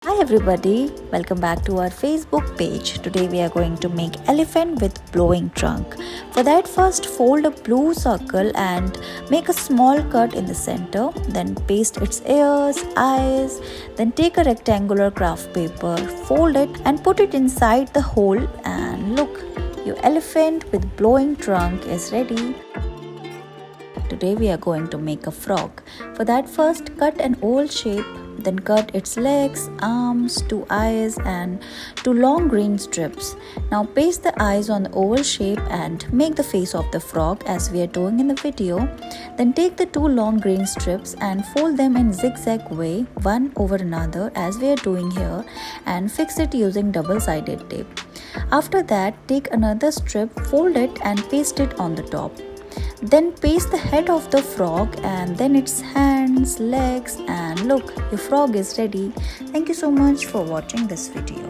Hi everybody, welcome back to our Facebook page. Today we are going to make elephant with blowing trunk. For that, first fold a blue circle and make a small cut in the center, then paste its ears, eyes, then take a rectangular craft paper, fold it and put it inside the hole, and look, your elephant with blowing trunk is ready. Today we are going to make a frog. For that, first cut an oval shape, then cut its legs, arms, two eyes and two long green strips. Now paste the eyes on the oval shape and make the face of the frog as we are doing in the video. Then take the two long green strips and fold them in zigzag way, one over another as we are doing here, and fix it using double-sided tape. After that, take another strip, fold it and paste it on the top. Then paste the head of the frog and then its hands, legs, and look, your frog is ready. Thank you so much for watching this video.